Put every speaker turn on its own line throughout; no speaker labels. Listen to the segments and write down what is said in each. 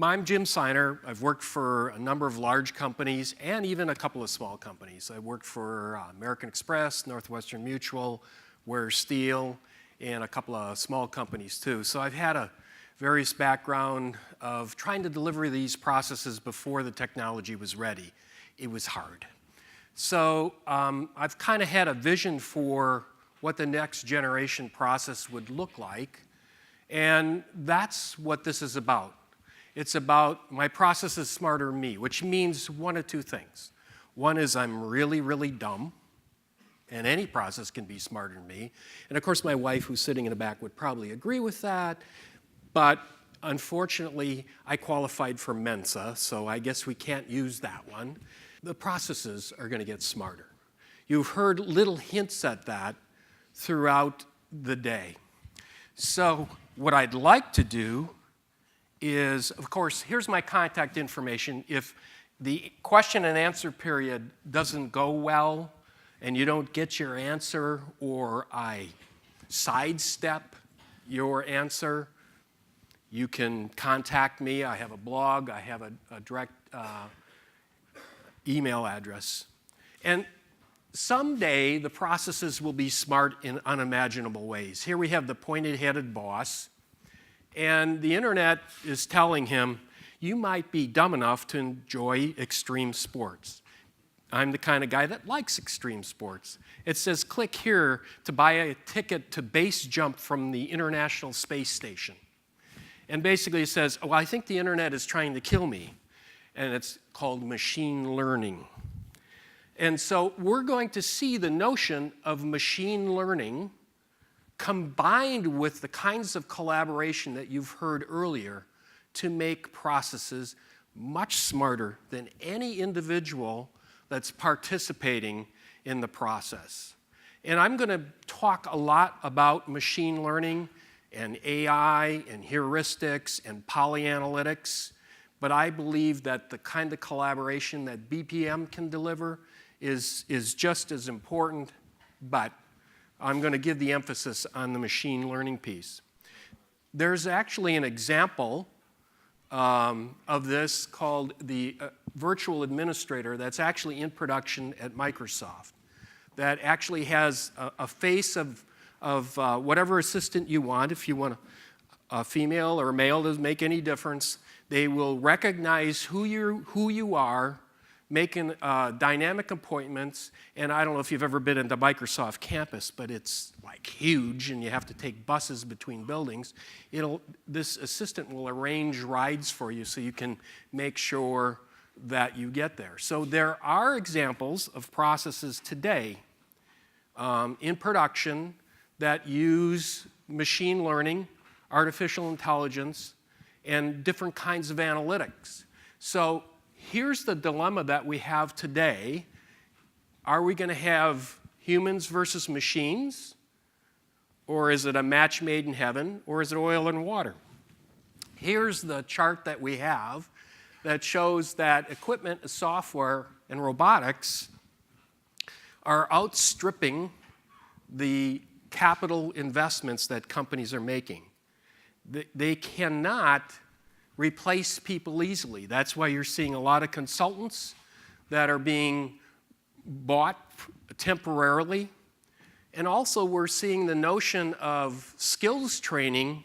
I'm Jim Sinur. I've worked for a number of large companies and even a couple of small companies. I worked for American Express, Northwestern Mutual, Ware Steel, and a couple of small companies too. So I've had a various background of trying to deliver these processes before the technology was ready. It was hard. So I've kind of had a vision for what the next generation process would look like, and that's what this is about. It's about my process is smarter than me, which means one of two things. One is I'm really, really dumb, and any process can be smarter than me. And of course, my wife, who's sitting in the back, would probably agree with that. But unfortunately, I qualified for Mensa, so I guess we can't use that one. The processes are going to get smarter. You've heard little hints at that throughout the day. So what I'd like to do is, of course, here's my contact information. If the question and answer period doesn't go well and you don't get your answer, or I sidestep your answer, you can contact me. I have a blog. I have a direct email address. And someday, the processes will be smart in unimaginable ways. Here we have the pointed-headed boss, and the internet is telling him, you might be dumb enough to enjoy extreme sports. I'm the kind of guy that likes extreme sports. It says, click here to buy a ticket to base jump from the International Space Station. And basically it says, well, I think the internet is trying to kill me. And it's called machine learning. And so we're going to see the notion of machine learning combined with the kinds of collaboration that you've heard earlier to make processes much smarter than any individual that's participating in the process. And I'm going to talk a lot about machine learning and AI and heuristics and polyanalytics, but I believe that the kind of collaboration that BPM can deliver is just as important, but I'm going to give the emphasis on the machine learning piece. There's actually an example of this called the virtual administrator that's actually in production at Microsoft that actually has a face of whatever assistant you want. If you want a female or a male, doesn't make any difference. They will recognize who you are, making dynamic appointments. And I don't know if you've ever been into Microsoft campus, but it's like huge, and you have to take buses between buildings. This assistant will arrange rides for you so you can make sure that you get there. So there are examples of processes today in production that use machine learning, artificial intelligence, and different kinds of analytics. So here's the dilemma that we have today. Are we going to have humans versus machines? Or is it a match made in heaven? Or is it oil and water? Here's the chart that we have that shows that equipment, software, and robotics are outstripping the capital investments that companies are making. They cannot replace people easily. That's why you're seeing a lot of consultants that are being bought temporarily. And also we're seeing the notion of skills training,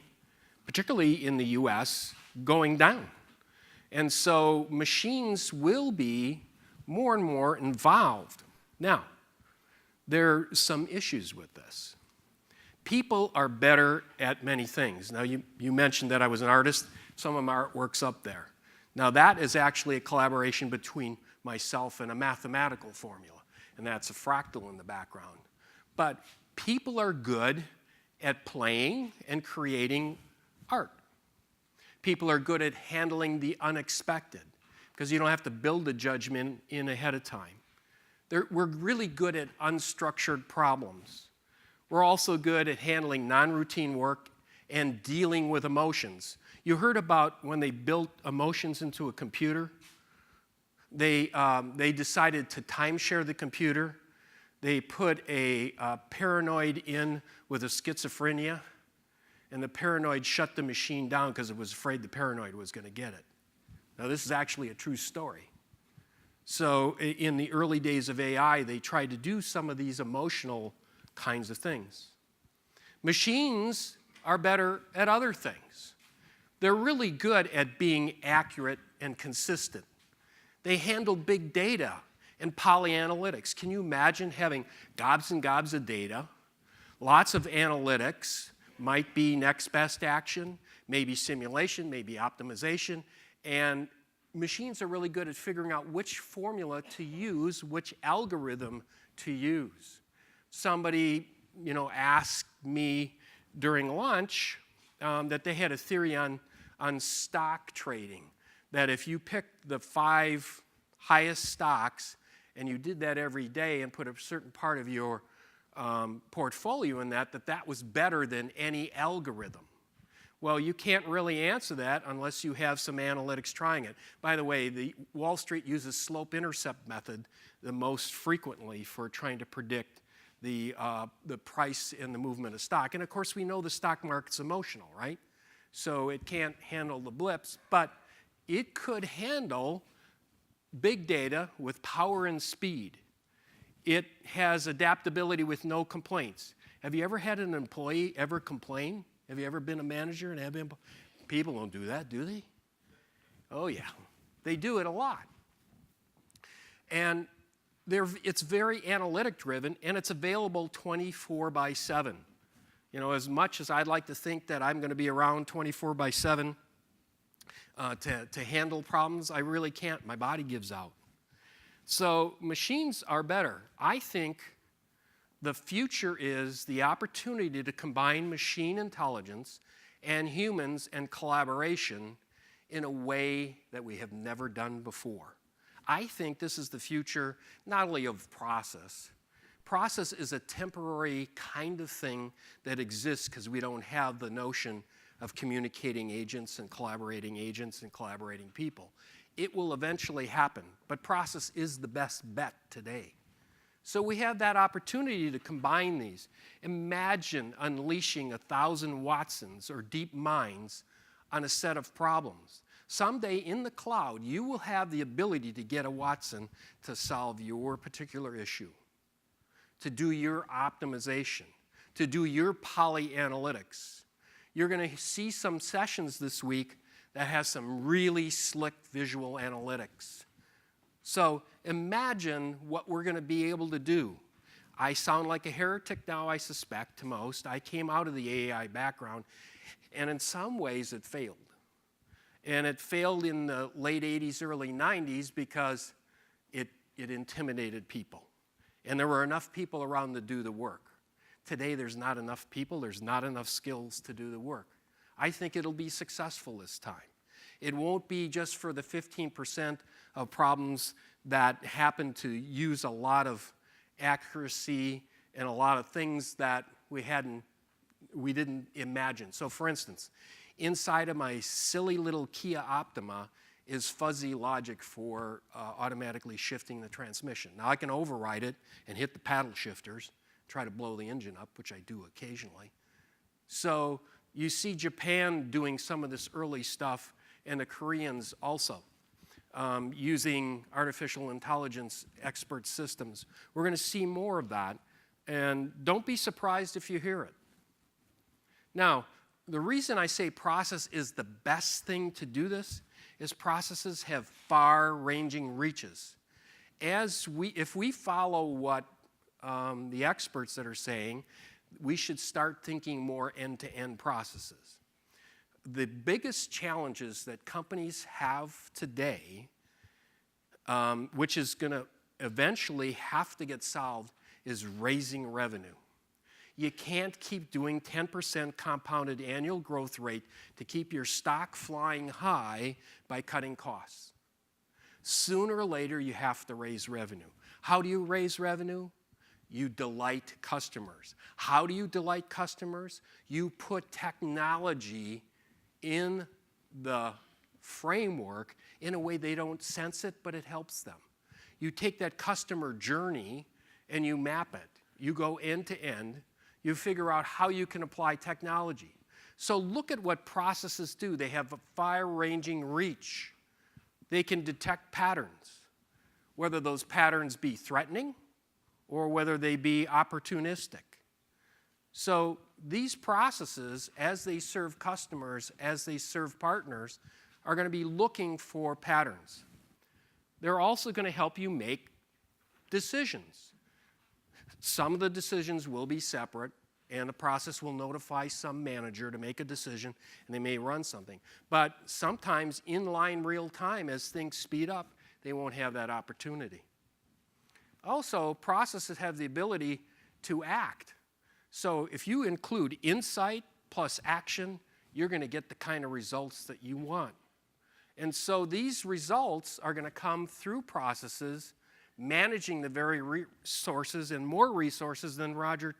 particularly in the US, going down. And so machines will be more and more involved. Now, there are some issues with this. People are better at many things. Now, you mentioned that I was an artist. Some of my artwork's up there. Now, that is actually a collaboration between myself and a mathematical formula, and that's a fractal in the background. But people are good at playing and creating art. People are good at handling the unexpected because you don't have to build a judgment in ahead of time. We're really good at unstructured problems. We're also good at handling non-routine work and dealing with emotions. You heard about when they built emotions into a computer. They decided to timeshare the computer. They put a paranoid in with a schizophrenia, and the paranoid shut the machine down because it was afraid the paranoid was going to get it. Now, this is actually a true story. So in the early days of AI, they tried to do some of these emotional kinds of things. Machines are better at other things. They're really good at being accurate and consistent. They handle big data and polyanalytics. Can you imagine having gobs and gobs of data, lots of analytics, might be next best action, maybe simulation, maybe optimization, and machines are really good at figuring out which formula to use, which algorithm to use. Somebody, asked me during lunch that they had a theory on stock trading, that if you picked the 5 highest stocks and you did that every day and put a certain part of your portfolio in that was better than any algorithm. Well, you can't really answer that unless you have some analytics trying it. By the way, the Wall Street uses slope-intercept method the most frequently for trying to predict the price and the movement of stock. And of course, we know the stock market's emotional, right? So it can't handle the blips, but it could handle big data with power and speed. It has adaptability with no complaints. Have you ever had an employee ever complain? Have you ever been a manager and have people don't do that, do they? Oh yeah, they do it a lot. And it's very analytic driven, and it's available 24/7. As much as I'd like to think that I'm going to be around 24/7 to handle problems, I really can't. My body gives out. So machines are better. I think the future is the opportunity to combine machine intelligence and humans and collaboration in a way that we have never done before. I think this is the future not only of process. Process is a temporary kind of thing that exists because we don't have the notion of communicating agents and collaborating people. It will eventually happen, but process is the best bet today. So we have that opportunity to combine these. Imagine unleashing 1,000 Watsons or deep minds on a set of problems. Someday in the cloud, you will have the ability to get a Watson to solve your particular issue, to do your optimization, to do your polyanalytics. You're going to see some sessions this week that has some really slick visual analytics. So imagine what we're going to be able to do. I sound like a heretic now, I suspect, to most. I came out of the AI background, and in some ways it failed. And it failed in the late 80s, early 90s because it intimidated people. And there were enough people around to do the work. Today there's not enough people, there's not enough skills to do the work. I think it'll be successful this time. It won't be just for the 15% of problems that happen to use a lot of accuracy and a lot of things that we didn't imagine. So for instance, inside of my silly little Kia Optima is fuzzy logic for automatically shifting the transmission. Now I can override it and hit the paddle shifters, try to blow the engine up, which I do occasionally. So you see Japan doing some of this early stuff, and the Koreans also, using artificial intelligence expert systems. We're going to see more of that, and don't be surprised if you hear it. Now, the reason I say process is the best thing to do this is processes have far-ranging reaches. If we follow what the experts that are saying, we should start thinking more end-to-end processes. The biggest challenges that companies have today, which is going to eventually have to get solved, is raising revenue. You can't keep doing 10% compounded annual growth rate to keep your stock flying high by cutting costs. Sooner or later, you have to raise revenue. How do you raise revenue? You delight customers. How do you delight customers? You put technology in the framework in a way they don't sense it, but it helps them. You take that customer journey and you map it. You go end to end. You figure out how you can apply technology. So look at what processes do. They have a far-ranging reach. They can detect patterns, whether those patterns be threatening or whether they be opportunistic. So these processes, as they serve customers, as they serve partners, are going to be looking for patterns. They're also going to help you make decisions. Some of the decisions will be separate, and the process will notify some manager to make a decision, and they may run something. But sometimes inline real time, as things speed up, they won't have that opportunity. Also, processes have the ability to act. So if you include insight plus action, you're going to get the kind of results that you want. And so these results are going to come through processes managing the very resources and more resources than Roger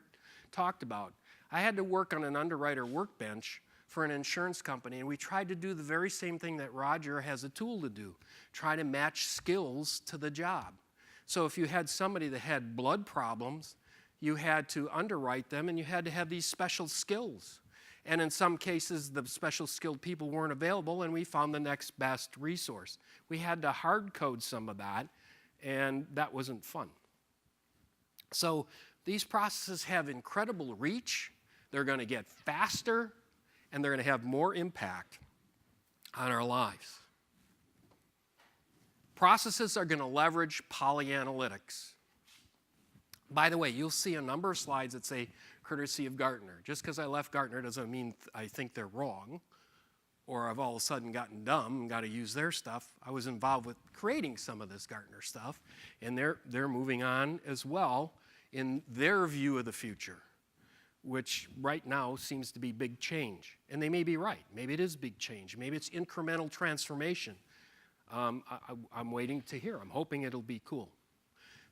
talked about. I had to work on an underwriter workbench for an insurance company, and we tried to do the very same thing that Roger has a tool to do, try to match skills to the job. So if you had somebody that had blood problems, you had to underwrite them, and you had to have these special skills. And in some cases, the special skilled people weren't available, and we found the next best resource. We had to hard code some of that, and that wasn't fun. So these processes have incredible reach. They're going to get faster, and they're going to have more impact on our lives. Processes are going to leverage polyanalytics. By the way, you'll see a number of slides that say courtesy of Gartner. Just because I left Gartner doesn't mean I think they're wrong, or I've all of a sudden gotten dumb and got to use their stuff. I was involved with creating some of this Gartner stuff, and they're moving on as well in their view of the future, which right now seems to be big change. And they may be right. Maybe it is big change. Maybe it's incremental transformation. I'm waiting to hear. I'm hoping it'll be cool.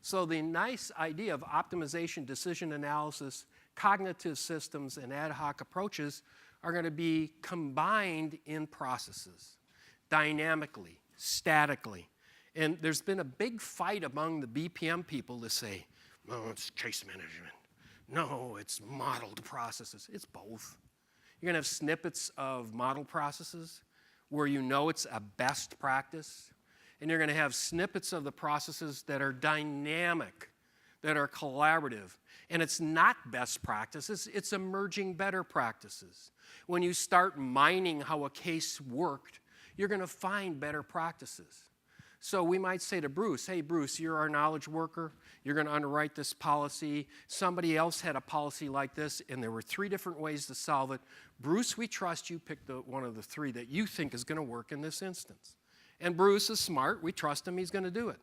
So the nice idea of optimization, decision analysis, cognitive systems, and ad hoc approaches are going to be combined in processes, dynamically, statically. And there's been a big fight among the BPM people to say, no, it's case management. No, it's modeled processes. It's both. You're going to have snippets of model processes where you know it's a best practice, and you're going to have snippets of the processes that are dynamic, that are collaborative. And it's not best practices, it's emerging better practices. When you start mining how a case worked, you're going to find better practices. So we might say to Bruce, hey, Bruce, you're our knowledge worker. You're going to underwrite this policy. Somebody else had a policy like this, and there were 3 different ways to solve it. Bruce, we trust you pick one of the 3 that you think is going to work in this instance. And Bruce is smart. We trust him. He's going to do it.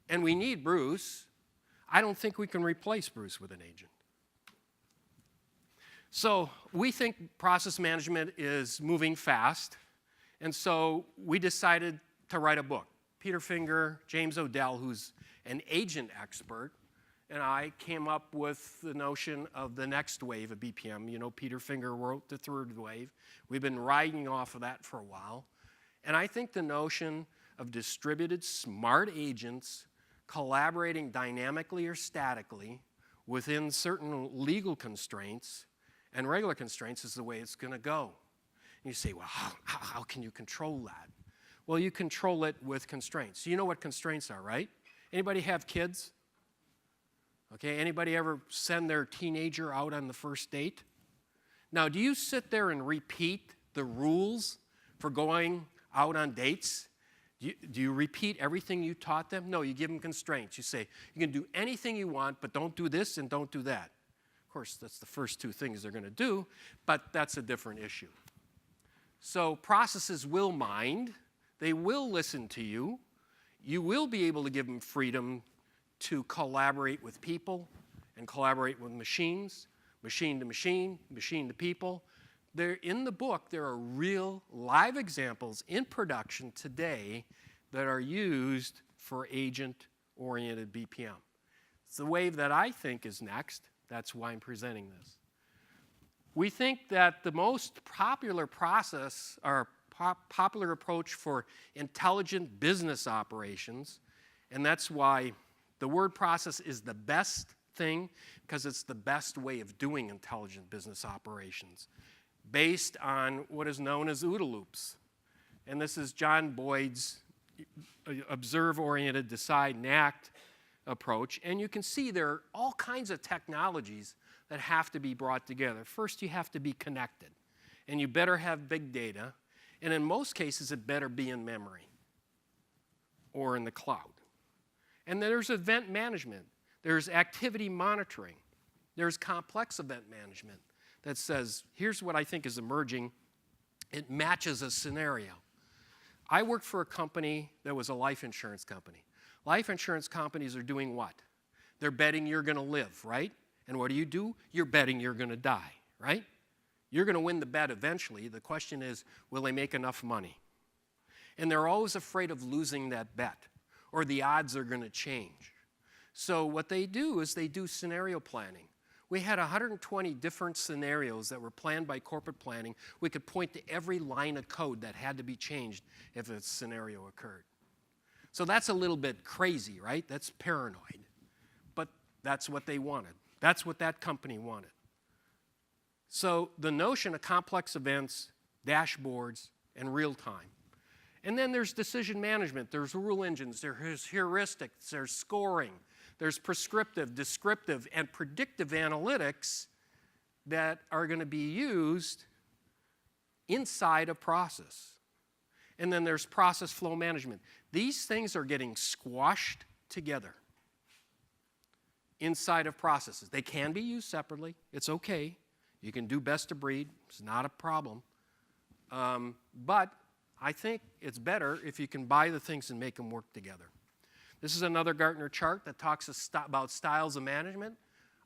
And we need Bruce. I don't think we can replace Bruce with an agent. So we think process management is moving fast. And so we decided to write a book. Peter Finger, James O'Dell, who's an agent expert, and I came up with the notion of the next wave of BPM. You know, Peter Finger wrote the 3rd wave. We've been riding off of that for a while. And I think the notion of distributed smart agents collaborating dynamically or statically within certain legal constraints and regular constraints is the way it's going to go. And you say, well, how can you control that? Well, you control it with constraints. You know what constraints are, right? Anybody have kids? Okay, anybody ever send their teenager out on the first date? Now, do you sit there and repeat the rules for going out on dates? Do you repeat everything you taught them? No, you give them constraints. You say, you can do anything you want, but don't do this and don't do that. Of course, that's the first 2 things they're going to do, but that's a different issue. So processes will mind. They will listen to you. You will be able to give them freedom to collaborate with people and collaborate with machines, machine to machine, machine to people. In the book, there are real live examples in production today that are used for agent-oriented BPM. It's the wave that I think is next. That's why I'm presenting this. We think that the most popular process or popular approach for intelligent business operations, and that's why the word process is the best thing, because it's the best way of doing intelligent business operations, based on what is known as OODA loops. And this is John Boyd's observe-oriented, decide, and act approach. And you can see there are all kinds of technologies that have to be brought together. First, you have to be connected. And you better have big data. And in most cases, it better be in memory or in the cloud. And then there's event management. There's activity monitoring. There's complex event management that says, here's what I think is emerging. It matches a scenario. I worked for a company that was a life insurance company. Life insurance companies are doing what? They're betting you're going to live, right? And what do? You're betting you're going to die, right? You're going to win the bet eventually. The question is, will they make enough money? And they're always afraid of losing that bet, or the odds are going to change. So what they do is they do scenario planning. We had 120 different scenarios that were planned by corporate planning. We could point to every line of code that had to be changed if a scenario occurred. So that's a little bit crazy, right? That's paranoid. But that's what they wanted. That's what that company wanted. So the notion of complex events, dashboards, and real time. And then there's decision management. There's rule engines. There's heuristics. There's scoring. There's prescriptive, descriptive, and predictive analytics that are going to be used inside a process. And then there's process flow management. These things are getting squashed together inside of processes. They can be used separately. It's okay. You can do best of breed. It's not a problem. But I think it's better if you can buy the things and make them work together. This is another Gartner chart that talks about styles of management.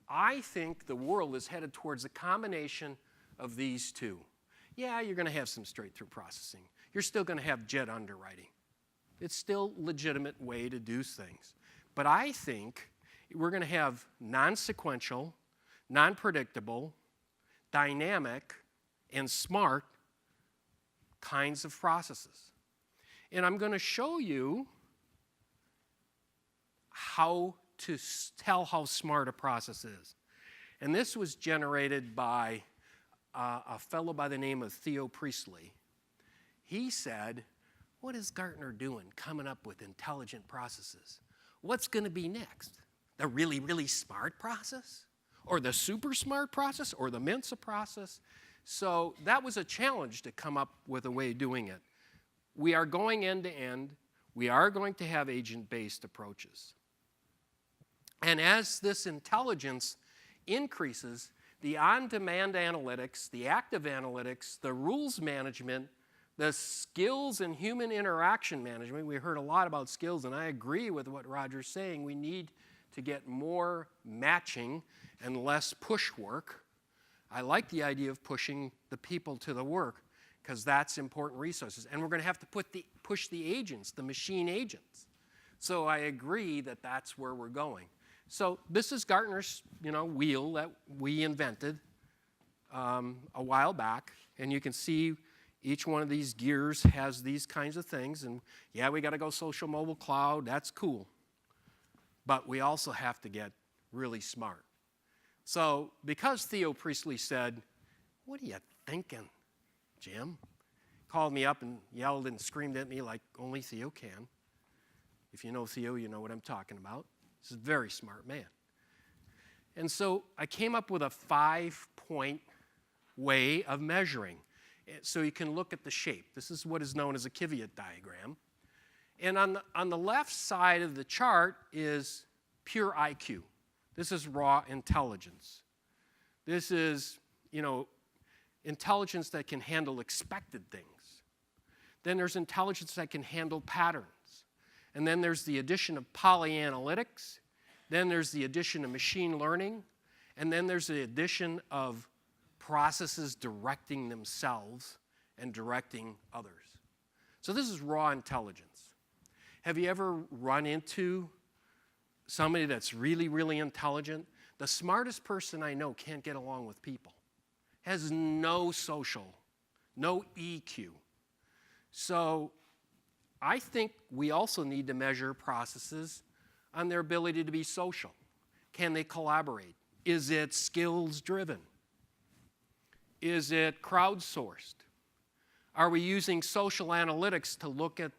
I think the world is headed towards a combination of these two. Yeah, you're going to have some straight-through processing. You're still going to have jet underwriting. It's still a legitimate way to do things. But I think we're going to have non-sequential, non-predictable, dynamic, and smart kinds of processes. And I'm going to show you how to tell how smart a process is. And this was generated by a fellow by the name of Theo Priestley. He said, what is Gartner doing coming up with intelligent processes? What's going to be next? The really, really smart process? Or the super smart process? Or the Mensa process? So that was a challenge to come up with a way of doing it. We are going end to end. We are going to have agent-based approaches. And as this intelligence increases, the on-demand analytics, the active analytics, the rules management, the skills and human interaction management, we heard a lot about skills, and I agree with what Roger's saying. We need to get more matching and less push work. I like the idea of pushing the people to the work because that's important resources. And we're going to have to push the agents, the machine agents. So I agree that that's where we're going. So this is Gartner's wheel that we invented a while back. And you can see each one of these gears has these kinds of things. And yeah, we got to go social mobile cloud. That's cool. But we also have to get really smart. So because Theo Priestley said, what are you thinking, Jim? Called me up and yelled and screamed at me like only Theo can. If you know Theo, you know what I'm talking about. He's a very smart man. And so I came up with a 5-point way of measuring. So you can look at the shape. This is what is known as a Kvyat diagram. And on the left side of the chart is pure IQ. This is raw intelligence. This is, intelligence that can handle expected things. Then there's intelligence that can handle patterns. And then there's the addition of polyanalytics. Then there's the addition of machine learning. And then there's the addition of processes directing themselves and directing others. So this is raw intelligence. Have you ever run into somebody that's really, really intelligent? The smartest person I know can't get along with people. Has no social, no EQ. So I think we also need to measure processes on their ability to be social. Can they collaborate? Is it skills driven? Is it crowdsourced? Are we using social analytics to look at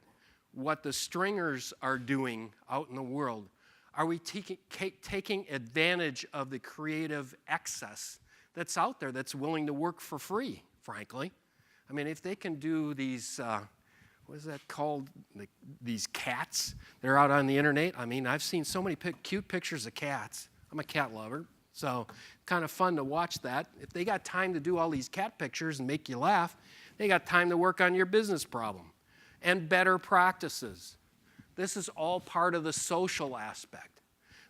what the stringers are doing out in the world? Are we taking advantage of the creative excess that's out there that's willing to work for free, frankly? I mean, if they can do these, what is that called? These cats. They're out on the internet. I mean, I've seen so many cute pictures of cats. I'm a cat lover, so kind of fun to watch that. If they got time to do all these cat pictures and make you laugh, they got time to work on your business problem. And better practices. This is all part of the social aspect.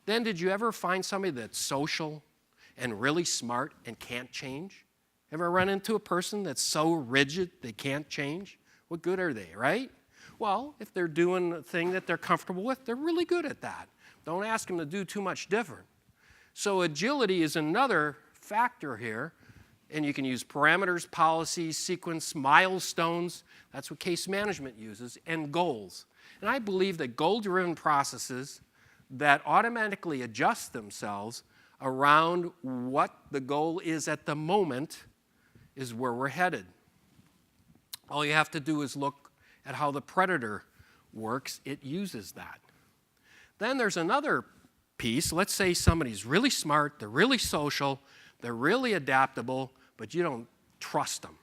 Then did you ever find somebody that's social and really smart and can't change? Ever run into a person that's so rigid they can't change? What good are they, right? Well, if they're doing a thing that they're comfortable with, they're really good at that. Don't ask them to do too much different. So agility is another factor here, and you can use parameters, policies, sequence, milestones. That's what case management uses, and goals. And I believe that goal-driven processes that automatically adjust themselves around what the goal is at the moment is where we're headed. All you have to do is look at how the predator works. It uses that. Then there's another piece. Let's say somebody's really smart, they're really social, they're really adaptable, but you don't trust them.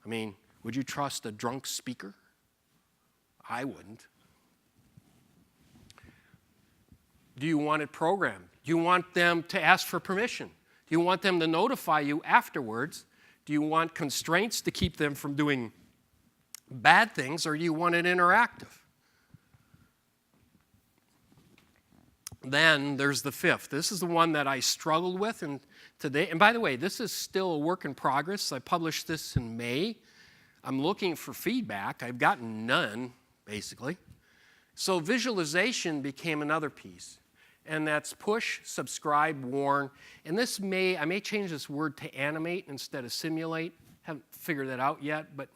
I mean, would you trust a drunk speaker? I wouldn't. Do you want it programmed? Do you want them to ask for permission? Do you want them to notify you afterwards? Do you want constraints to keep them from doing bad things, or do you want it interactive? Then there's the fifth. This is the one that I struggled with today. And by the way, this is still a work in progress. I published this in May. I'm looking for feedback. I've gotten none, basically. So visualization became another piece. And that's push, subscribe, warn. And I may change this word to animate instead of simulate. Haven't figured that out yet, but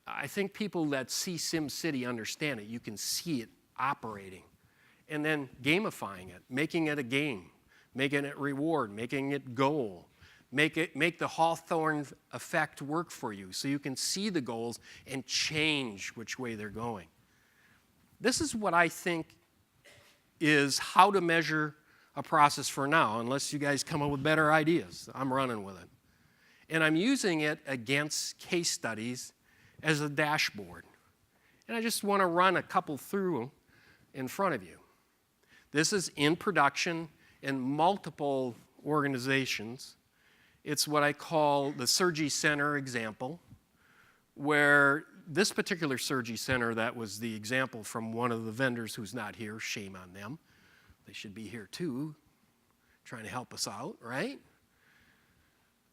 I think people that see SimCity understand it. You can see it operating. And then gamifying it, making it a game, making it reward, making it goal. Make the Hawthorne effect work for you so you can see the goals and change which way they're going. This is what I think is how to measure a process for now, unless you guys come up with better ideas. I'm running with it. And I'm using it against case studies as a dashboard. And I just want to run a couple through in front of you. This is in production in multiple organizations. It's what I call the Surgery Center example, where this particular Surgery Center, that was the example from one of the vendors who's not here, shame on them. They should be here too, trying to help us out, right?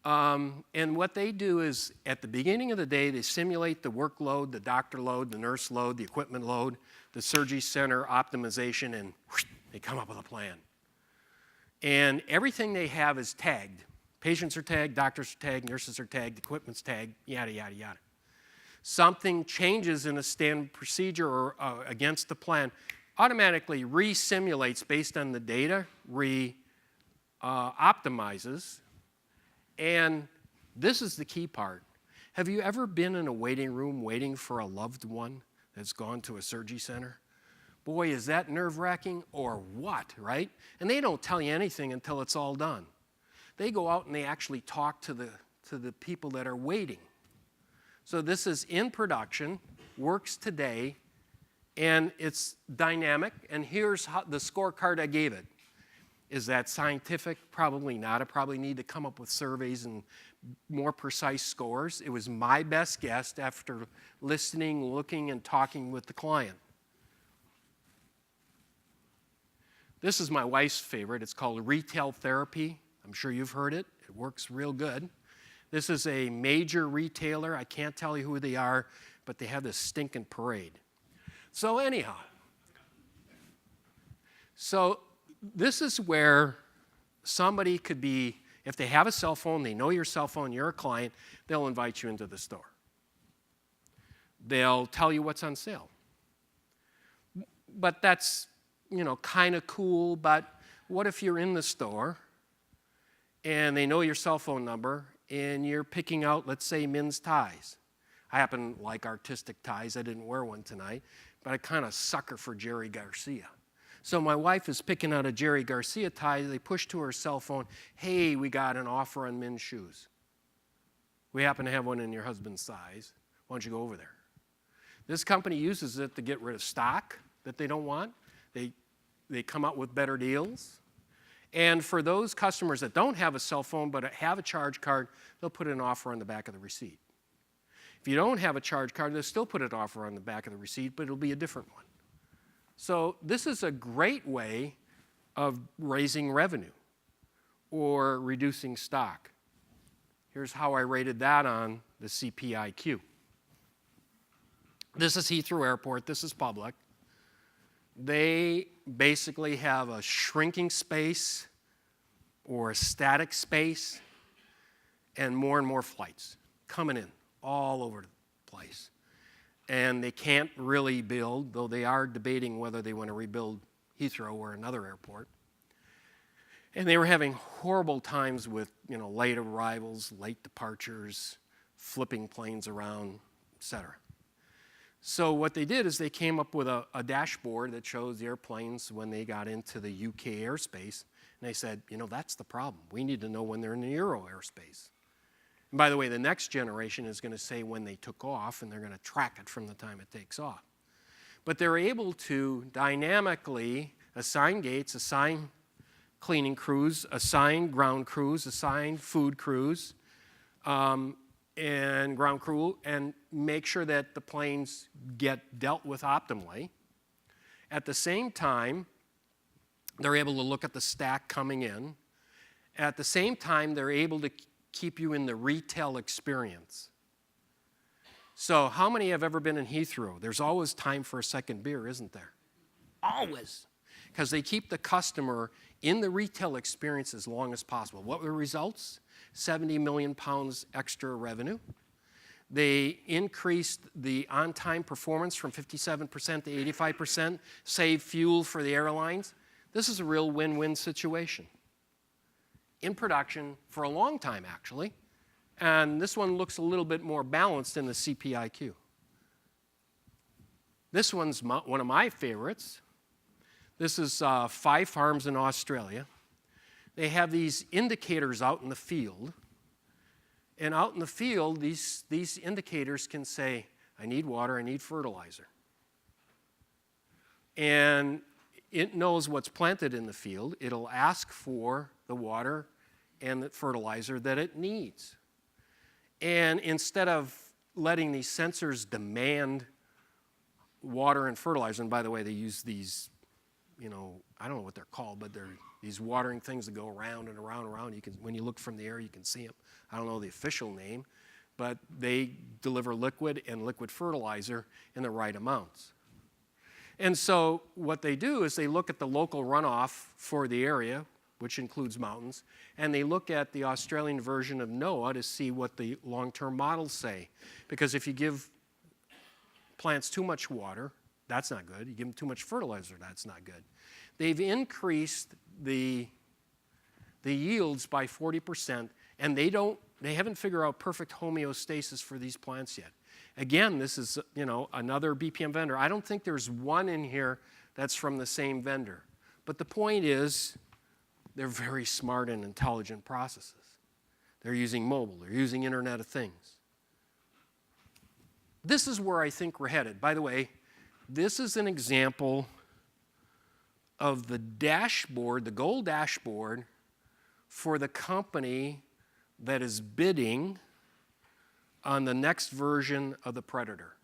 And what they do is, at the beginning of the day, they simulate the workload, the doctor load, the nurse load, the equipment load, the Surgery Center optimization, and whoosh, they come up with a plan. And everything they have is tagged. Patients are tagged, doctors are tagged, nurses are tagged, equipment's tagged, yada, yada, yada. Something changes in a standard procedure or against the plan, automatically re-simulates based on the data, optimizes. And this is the key part. Have you ever been in a waiting room waiting for a loved one that's gone to a surgery center? Boy, is that nerve-wracking or what, right? And they don't tell you anything until it's all done. They go out and they actually talk to the people that are waiting. So this is in production, works today, and it's dynamic. And here's the scorecard I gave it. Is that scientific? Probably not. I probably need to come up with surveys and more precise scores. It was my best guess after listening, looking, and talking with the client. This is my wife's favorite. It's called retail therapy. I'm sure you've heard it. It works real good. This is a major retailer. I can't tell you who they are, but they have this stinking parade. So anyhow, this is where somebody could be, if they have a cell phone, they know your cell phone, you're a client, they'll invite you into the store. They'll tell you what's on sale. But that's, kind of cool, but what if you're in the store and they know your cell phone number and you're picking out, let's say, men's ties? I happen to like artistic ties. I didn't wear one tonight, but I kind of sucker for Jerry Garcia. So my wife is picking out a Jerry Garcia tie. They push to her cell phone, hey, we got an offer on men's shoes. We happen to have one in your husband's size. Why don't you go over there? This company uses it to get rid of stock that they don't want. They come out with better deals. And for those customers that don't have a cell phone but have a charge card, they'll put an offer on the back of the receipt. If you don't have a charge card, they'll still put an offer on the back of the receipt, but it'll be a different one. So this is a great way of raising revenue or reducing stock. Here's how I rated that on the CPIQ. This is Heathrow Airport. This is public. They basically have a shrinking space or a static space and more flights coming in all over the place. And they can't really build, though they are debating whether they want to rebuild Heathrow or another airport. And they were having horrible times with, late arrivals, late departures, flipping planes around, etc. So what they did is they came up with a dashboard that shows the airplanes when they got into the UK airspace. And they said, that's the problem. We need to know when they're in the Euro airspace. And by the way, the next generation is going to say when they took off, and they're going to track it from the time it takes off. But they're able to dynamically assign gates, assign cleaning crews, assign ground crews, assign food crews, and ground crew, and make sure that the planes get dealt with optimally. At the same time, they're able to look at the stack coming in. At the same time, they're able to keep you in the retail experience. So how many have ever been in Heathrow? There's always time for a second beer, isn't there? Always. Because they keep the customer in the retail experience as long as possible. What were the results? 70 million pounds extra revenue. They increased the on-time performance from 57% to 85%, saved fuel for the airlines. This is a real win-win situation. In production for a long time, actually. And this one looks a little bit more balanced in the CPIQ. This one's one of my favorites. This is 5 farms in Australia. They have these indicators out in the field. And out in the field, these indicators can say, I need water, I need fertilizer. And it knows what's planted in the field. It'll ask for the water and the fertilizer that it needs. And instead of letting these sensors demand water and fertilizer, and by the way, they use these, I don't know what they're called, but they're these watering things that go around and around and around. When you look from the air, you can see them. I don't know the official name, but they deliver liquid and liquid fertilizer in the right amounts. And so what they do is they look at the local runoff for the area, which includes mountains, and they look at the Australian version of NOAA to see what the long-term models say. Because if you give plants too much water, that's not good. You give them too much fertilizer, that's not good. They've increased the yields by 40%, and they haven't figured out perfect homeostasis for these plants yet. Again, this is, another BPM vendor. I don't think there's one in here that's from the same vendor. But the point is, they're very smart and intelligent processes. They're using mobile. They're using Internet of Things. This is where I think we're headed. By the way, this is an example of the dashboard, the goal dashboard, for the company that is bidding on the next version of the Predator.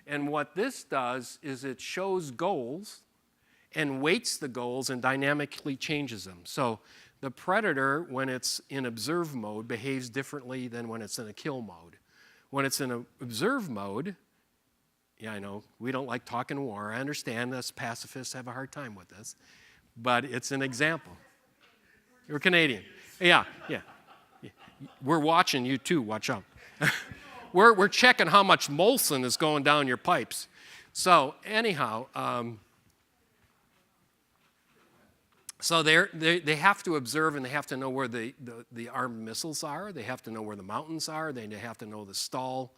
And what this does is it shows goals and weights the goals and dynamically changes them. So the Predator, when it's in observe mode, behaves differently than when it's in a kill mode. When it's in an observe mode, yeah, I know, we don't like talking war. I understand us pacifists have a hard time with this, but it's an example. You're Canadian. Yeah. We're watching you too, watch out. We're checking how much Molson is going down your pipes. So anyhow, So they have to observe, and they have to know where the armed missiles are. They have to know where the mountains are. They have to know the stall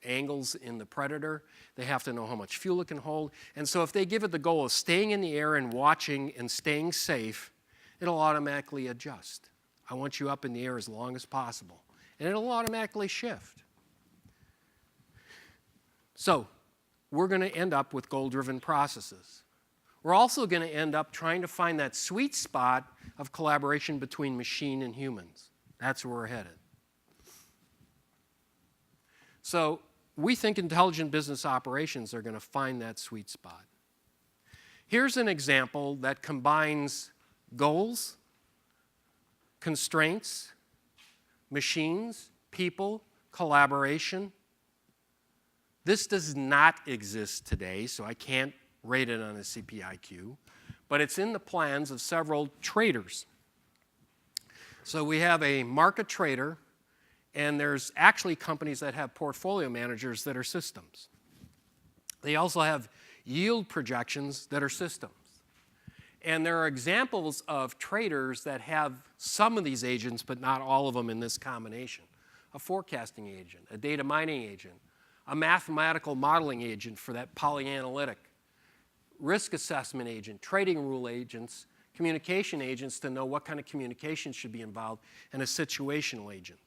angles in the Predator. They have to know how much fuel it can hold. And so if they give it the goal of staying in the air and watching and staying safe, it'll automatically adjust. I want you up in the air as long as possible. And it'll automatically shift. So we're going to end up with goal-driven processes. We're also going to end up trying to find that sweet spot of collaboration between machine and humans. That's where we're headed. So we think intelligent business operations are going to find that sweet spot. Here's an example that combines goals, constraints, machines, people, collaboration. This does not exist today, so I can't rate it on a CPIQ, but it's in the plans of several traders. So we have a market trader, and there's actually companies that have portfolio managers that are systems. They also have yield projections that are systems. And there are examples of traders that have some of these agents, but not all of them in this combination. A forecasting agent, a data mining agent, a mathematical modeling agent for that polyanalytic, risk assessment agent, trading rule agents, communication agents to know what kind of communication should be involved, and a situational agent.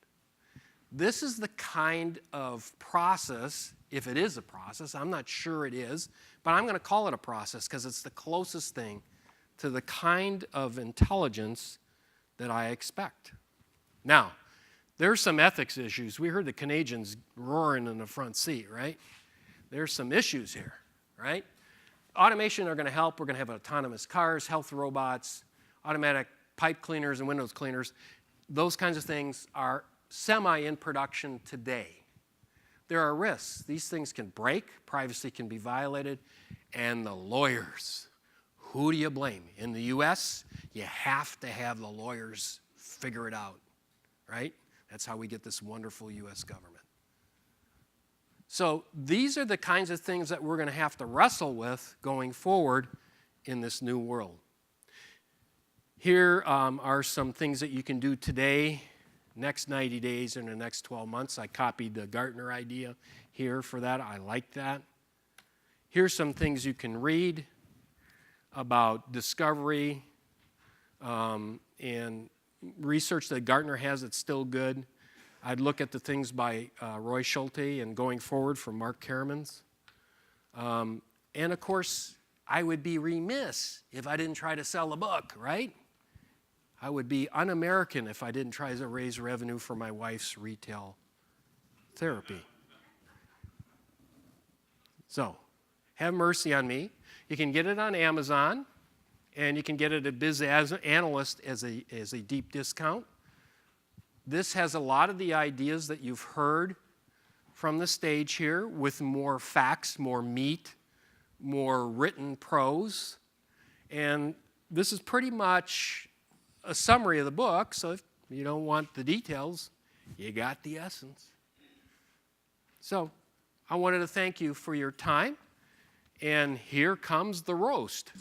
This is the kind of process, if it is a process, I'm not sure it is, but I'm going to call it a process because it's the closest thing to the kind of intelligence that I expect. Now, there's some ethics issues. We heard the Canadians roaring in the front seat, right? There's some issues here, right? Automation are going to help. We're going to have autonomous cars, health robots, automatic pipe cleaners and windows cleaners. Those kinds of things are semi in production today. There are risks. These things can break, privacy can be violated, and the lawyers, who do you blame? In the US, you have to have the lawyers figure it out, right? That's how we get this wonderful US government. So these are the kinds of things that we're going to have to wrestle with going forward in this new world. Here are some things that you can do today, next 90 days, and the next 12 months. I copied the Gartner idea here for that. I like that. Here's some things you can read about discovery and research that Gartner has that's still good. I'd look at the things by Roy Schulte and going forward from Mark Karamans. And of course, I would be remiss if I didn't try to sell a book, right? I would be un-American if I didn't try to raise revenue for my wife's retail therapy. So, have mercy on me. You can get it on Amazon, and you can get it at Biz Analyst as a deep discount. This has a lot of the ideas that you've heard from the stage here with more facts, more meat, more written prose. And this is pretty much a summary of the book, so if you don't want the details, you got the essence. So I wanted to thank you for your time, and here comes the roast.